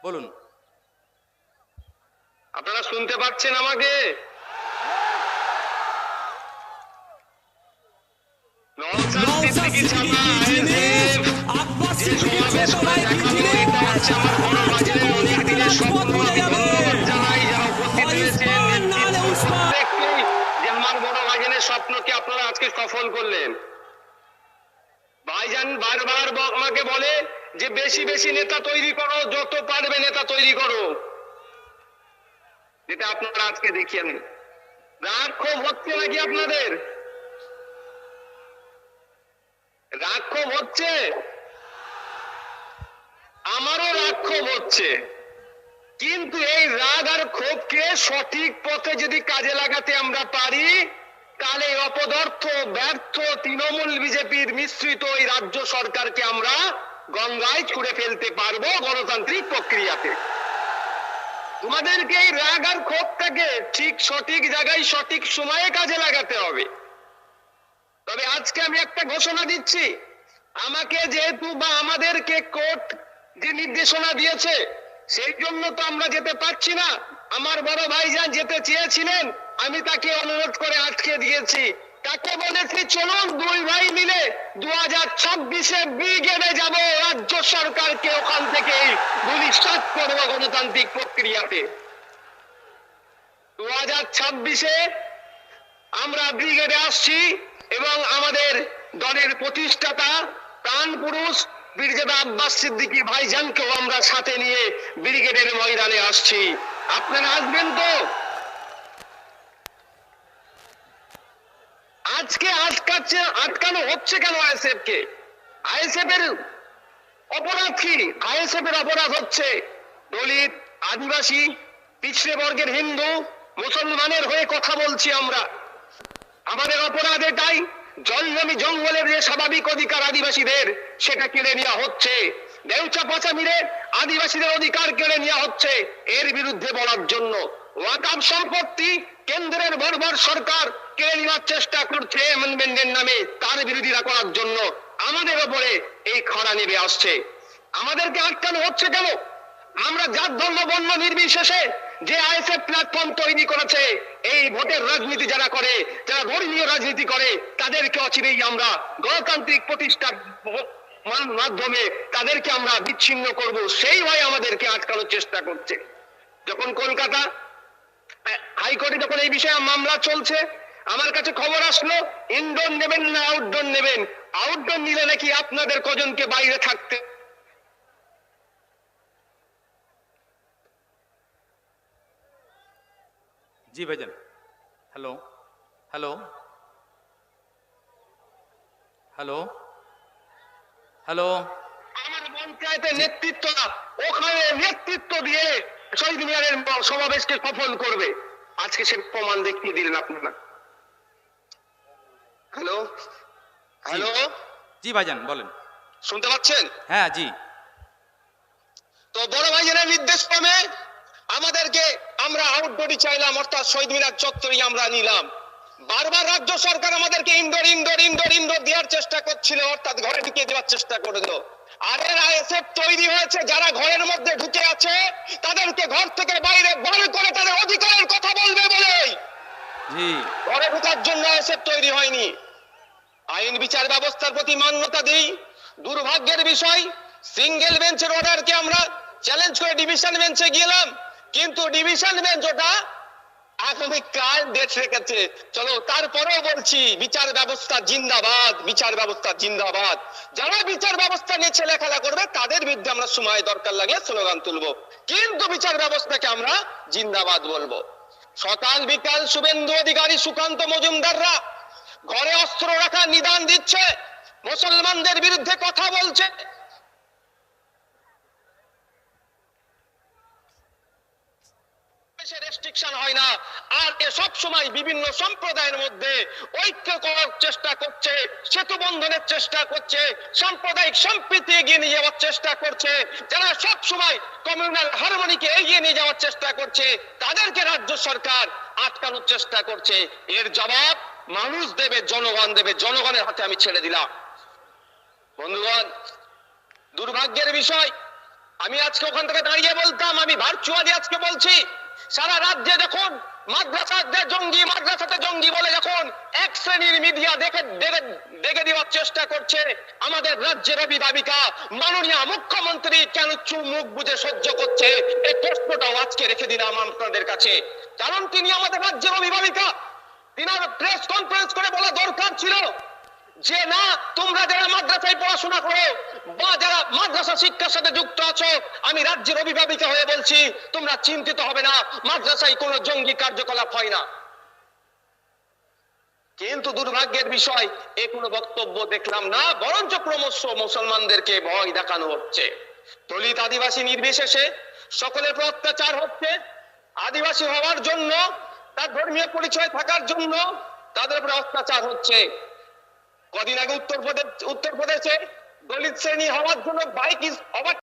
বলুন। আপনারা শুনতে পাচ্ছেন আমাকে? স্বপ্নকে আপনারা আজকে সফল করলেন। ভাইজান বারবার আমাকে বলে যে বেশি বেশি নেতা তৈরি করো, যত পারবে নেতা তৈরি করো। যেটা আপনারা আজকে দেখিয়ে নেন। রাগ ক্ষোভ হচ্ছে নাকি আপনাদের? রাগ ক্ষোভ হচ্ছে? আমারও রাগ ক্ষোভ হচ্ছে, কিন্তু এই রাগ আর ক্ষোভকে সঠিক পথে যদি কাজে লাগাতে আমরা পারি, তাহলে অপদার্থ ব্যর্থ তৃণমূল বিজেপির মিশ্রিত এই রাজ্য সরকারকে আমরা গঙ্গায় ছুঁড়ে ফেলতে পারবো গণতান্ত্রিক প্রক্রিয়াতে। তোমাদেরকে এই রাগ আর ক্ষোভটাকে ঠিক সঠিক জায়গায় সঠিক সময়ে কাজে লাগাতে হবে। তবে আজকে আমি একটা ঘোষণা দিচ্ছি, আমাকে যেহেতু বা আমাদেরকে কোর্ট যে নির্দেশনা দিয়েছে সেই জন্য তো আমরা যেতে পারছি না। আমার বড় ভাইজান যেতে চেয়েছিলেন, আমি তাকে অনুরোধ করে আটকে দিয়েছি। তাকে বলেছি চলুন দুই ভাই মিলে 2026-এ ব্রিগেডে যাব, রাজ্য সরকারকে ওখান থেকে ভূমিষ্ঠ করব গণতান্ত্রিক প্রক্রিয়াতে। 2026-এ আমরা ব্রিগেডে আসছি এবং আমাদের দলের প্রতিষ্ঠাতা প্রাণ পুরুষ বীরজাদা আব্বাস সিদ্দিকী ভাইজানকেও আমরা সাথে নিয়ে ব্রিগেডের ময়দানে আসছি। আপনারা আসবেন তো? আজকে আটকানো হচ্ছে কেন আইএসএফ কে? আইএসএফ এর অপরাধ কি? আইএসএফ এর অপরাধ হচ্ছে দলিত, আদিবাসী, পিছড়ে বর্গের হিন্দু, মুসলমানের হয়ে কথা বলছি আমরা। আমাদের অপরাধ এটাই, জলজমি জঙ্গলের যে স্বাভাবিক অধিকার আদিবাসীদের সেটা কেড়ে নেওয়া হচ্ছে। দেউচা পাচামিরে আদিবাসীদের অধিকার কেড়ে নেওয়া হচ্ছে। এর বিরুদ্ধে বলার জন্য ওয়াকফ সম্পত্তি কেন্দ্রের বর্বর সরকার কেড়ে নেওয়ার চেষ্টা করছে অ্যামেন্ডমেন্টের নামে, তার বিরোধিতা করার জন্য আমাদের উপরে এই খাড়া নেমে আসছে। আমাদেরকে আটকানো হচ্ছে কেন? আমরা জাত ধর্ম বর্ণ নির্বিশেষে যে আইএসএফ প্ল্যাটফর্ম তৈরি করেছে, এই ভোটের রাজনীতি যারা করে, যারা ধর্মীয় রাজনীতি করে, তাদেরকে অচিরেই আমরা গণতান্ত্রিক প্রতিষ্ঠার মাধ্যমে তাদেরকে আমরা বিচ্ছিন্ন করব, সেই ভয়ে আমাদেরকে আটকানোর চেষ্টা করছে। যখন কলকাতা হাইকোর্টে যখন এই বিষয়ে মামলা চলছে, আমার কাছে খবর আসলো ইনডোর নেবেন না আউটডোর নেবেন। আউটডোর নিলে নাকি আপনাদের কজনকে বাইরে থাকতে। জি ভাইজান। Hello hello hello hello. আমার পঞ্চায়েতের নেতৃত্ব ওখানে নেতৃত্ব দিয়ে শহীদ মিনারের সমাবেশকে সফল করবে। আজকে সে প্রমাণ দেখিয়ে দিলেন আপনারা। Hello hello. জি ভাইজান বলেন। শুনতে পাচ্ছেন? হ্যাঁ জি। তো বড় ভাইজানের নির্দেশ ক্রমে আমাদেরকে আমরা আউটডোরই চাইলাম, অর্থাৎ শহীদ মিনার চত্বরই আমরা নিলাম। বারবার রাজ্য সরকার আমাদেরকে ইনডোর ইনডোর ইনডোর ইনডোর দেওয়ার চেষ্টা করছিল, অর্থাৎ ঘরে ঢুকিয়ে দেওয়ার চেষ্টা করলো। আর এর আইএসএফ তৈরি হয়েছে যারা ঘরের মধ্যে ঢুকে আছে তাদেরকে ঘর থেকে বাইরে বার করে তাদের অধিকারের কথা বলবে বলেই ঘরে ঢোকার জন্য আইএসএফ তৈরি হয়নি। আইন বিচার ব্যবস্থার প্রতি মান্যতা দিই। দুর্ভাগ্যের বিষয়, সিঙ্গেল বেঞ্চের অর্ডারকে আমরা চ্যালেঞ্জ করে ডিভিশন বেঞ্চে গেলাম, কিন্তু ডিভিশন বেঞ্চ ওটা আগামীকাল ডেট রেখেছে। চলো, তারপরেও বলছি বিচার ব্যবস্থা জিন্দাবাদ, বিচার ব্যবস্থা জিন্দাবাদ। যারা বিচার ব্যবস্থা নিয়ে ছেলেখেলা করবে তাদের বিরুদ্ধে আমরা সময় দরকার লাগলে স্লোগান তুলবো, কিন্তু বিচার ব্যবস্থাকে আমরা জিন্দাবাদ বলবো। সকাল বিকাল শুভেন্দু অধিকারী, সুকান্ত মজুমদাররা ঘরে অস্ত্র রাখার নিদান দিচ্ছে, মুসলমানদের বিরুদ্ধে কথা বলছে। রেস্ট্রিকশন হয় না, আর সব সময় বিভিন্ন সম্প্রদায়ের মধ্যে ঐক্য করার চেষ্টা করছে, সেতু বন্ধনের চেষ্টা করছে, সাম্প্রদায়িক সম্প্রীতি এগিয়ে নিয়ে যাওয়ার চেষ্টা করছে। যারা সব সময় কমিউনাল হারমোনিকে এগিয়ে নিয়ে যাওয়ার চেষ্টা করছে, তাদেরকে রাজ্য সরকার আটকানোর চেষ্টা করছে। এর জবাব মানুষ দেবে, জনগণ দেবে। জনগণের হাতে আমি ছেড়ে দিলাম। বন্ধুগণ, দুর্ভাগ্যের বিষয়, আমি আজকে ওখান থেকে দাঁড়িয়ে বলতাম, আমি ভার্চুয়ালি আজকে বলছি, সারা রাজ্যে যখন মাদ্রাসাতে জঙ্গি বলে যখন এক শ্রেণীর মিডিয়া দেখে দেওয়ার চেষ্টা করছে, আমাদের রাজ্যের অভিভাবিকা মাননীয় মুখ্যমন্ত্রী কেন মুখ বুজে সহ্য করছে, এই প্রশ্নটাও আজকে রেখে দিলাম আপনাদের কাছে। কারণ তিনি আমাদের রাজ্যের অভিভাবিকা, তিনার প্রেস কনফারেন্স করে বলা দরকার ছিল যে না, তোমরা যারা মাদ্রাসায় পড়াশোনা করো বা যারা মাদ্রাসা শিক্ষার সাথে যুক্ত আছো, আমি রাজ্যের অভিভাবিকা হয়ে বলছি, তোমরা চিন্তিত হবে না, মাদ্রাসায় কোনো জঙ্গি কার্যকলাপ হয় না। কিন্তু দুর্ভাগ্যের বিষয়, এ কোনো বক্তব্য দেখলাম না, বরঞ্চ ক্রমশ মুসলমানদেরকে ভয় দেখানো হচ্ছে। দলিত আদিবাসী নির্বিশেষে সকলের উপর অত্যাচার হচ্ছে। আদিবাসী হওয়ার জন্য, তার ধর্মীয় পরিচয় থাকার জন্য তাদের উপরে অত্যাচার হচ্ছে। কদিন আগে উত্তরপ্রদেশে দলিত শ্রেণী হওয়ার জন্য বাইক ইজ ওভার